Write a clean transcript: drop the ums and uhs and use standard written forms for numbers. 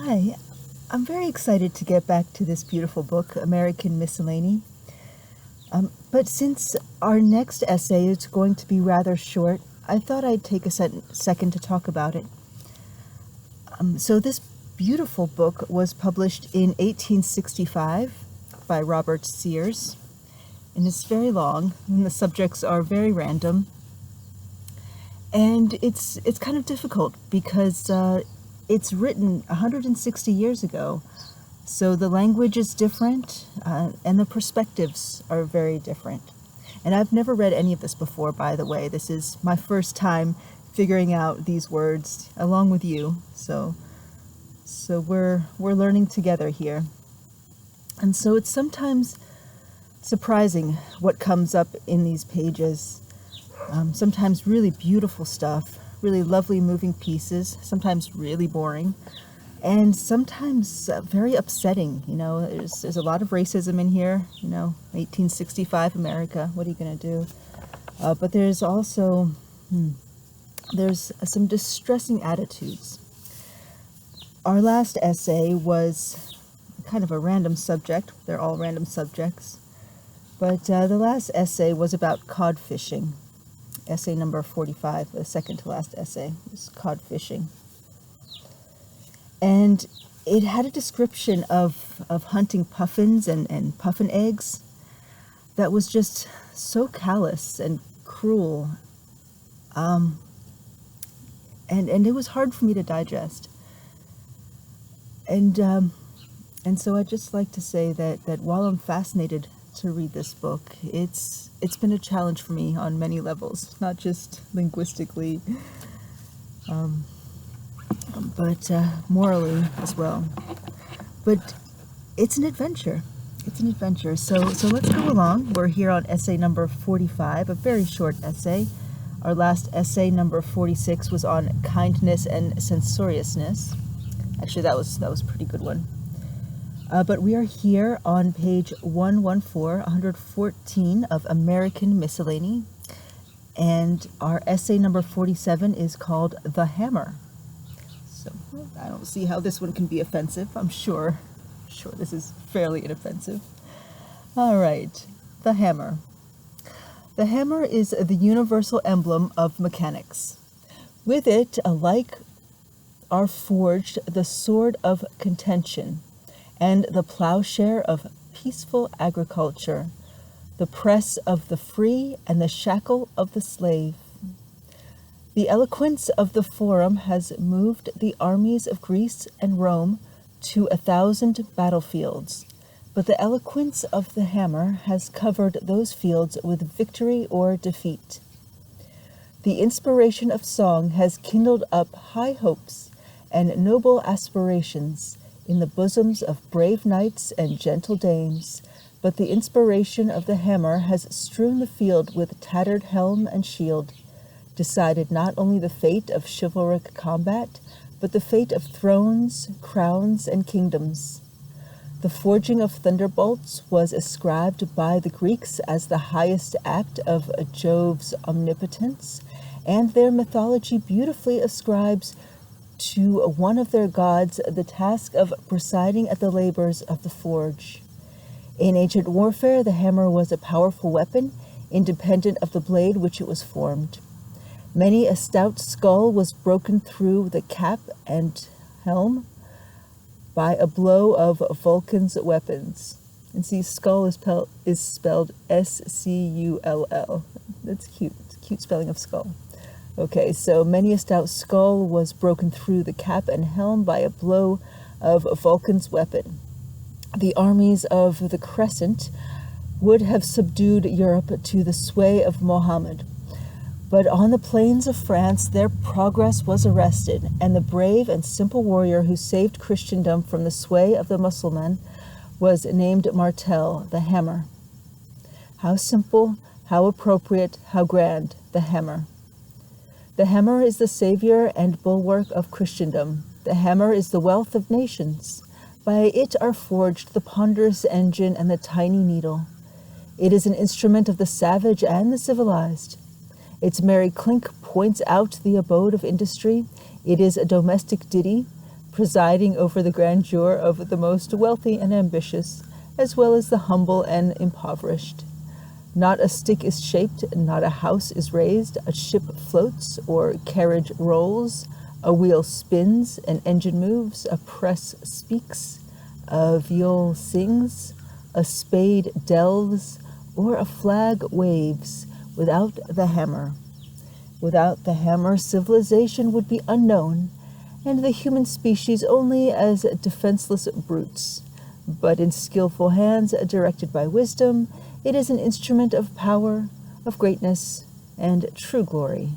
Hi, I'm very excited to get back to this beautiful book, American Miscellany. But since our next essay is going to be rather short, I thought I'd take a second to talk about it. So this beautiful book was published in 1865 by Robert Sears, and it's very long, and the subjects are very random. And it's kind of difficult because it's written 160 years ago, so the language is different, and the perspectives are very different. And I've never read any of this before, by the way. This is my first time figuring out these words along with you, so we're learning together here. And so it's sometimes surprising what comes up in these pages. Sometimes really beautiful stuff, really lovely moving pieces, sometimes really boring, and sometimes very upsetting. There's a lot of racism in here, 1865 America, what are you going to do? But there's also, there's some distressing attitudes. Our last essay was kind of a random subject. They're all random subjects. But the last essay was about cod fishing. Essay number 45, the second to last essay, was cod fishing. And it had a description of hunting puffins and puffin eggs that was just so callous and cruel. And it was hard for me to digest. And so I'd just like to say that while I'm fascinated to read this book, it's been a challenge for me on many levels, not just linguistically, but morally as well. But it's an adventure. So let's go along. We're here on essay number 45, a very short essay. Our last essay, number 46, was on kindness and censoriousness. Actually, that was a pretty good one. But we are here on page 114 of American Miscellany, and our essay number 47 is called The Hammer. So I don't see how this one can be offensive. I'm sure this is fairly inoffensive. All right, The Hammer. The hammer is the universal emblem of mechanics. With it, alike are forged the sword of contention, and the plowshare of peaceful agriculture, the press of the free and the shackle of the slave. The eloquence of the forum has moved the armies of Greece and Rome to 1,000 battlefields, but the eloquence of the hammer has covered those fields with victory or defeat. The inspiration of song has kindled up high hopes and noble aspirations in the bosoms of brave knights and gentle dames, but the inspiration of the hammer has strewn the field with tattered helm and shield, decided not only the fate of chivalric combat, but the fate of thrones, crowns, and kingdoms. The forging of thunderbolts was ascribed by the Greeks as the highest act of Jove's omnipotence, and their mythology beautifully ascribes to one of their gods the task of presiding at the labors of the forge. In ancient warfare, the hammer was a powerful weapon, independent of the blade which it was formed. Many a stout skull was broken through the cap and helm by a blow of Vulcan's weapons. And see, skull is spelled S-C-U-L-L. That's cute. It's a cute spelling of skull. Okay, so many a stout skull was broken through the cap and helm by a blow of Vulcan's weapon. The armies of the Crescent would have subdued Europe to the sway of Mohammed. But on the plains of France, their progress was arrested, and the brave and simple warrior who saved Christendom from the sway of the Mussulman was named Martel, the hammer. How simple, how appropriate, how grand, the hammer. The hammer is the savior and bulwark of Christendom. The hammer is the wealth of nations. By it are forged the ponderous engine and the tiny needle. It is an instrument of the savage and the civilized. Its merry clink points out the abode of industry. It is a domestic ditty. presiding over the grandeur of the most wealthy and ambitious, as well as the humble and impoverished. Not a stick is shaped, not a house is raised, a ship floats or carriage rolls, a wheel spins, an engine moves, a press speaks, a viol sings, a spade delves, or a flag waves without the hammer. Without the hammer, civilization would be unknown, and the human species only as defenseless brutes. But in skillful hands, directed by wisdom, it is an instrument of power, of greatness, and true glory.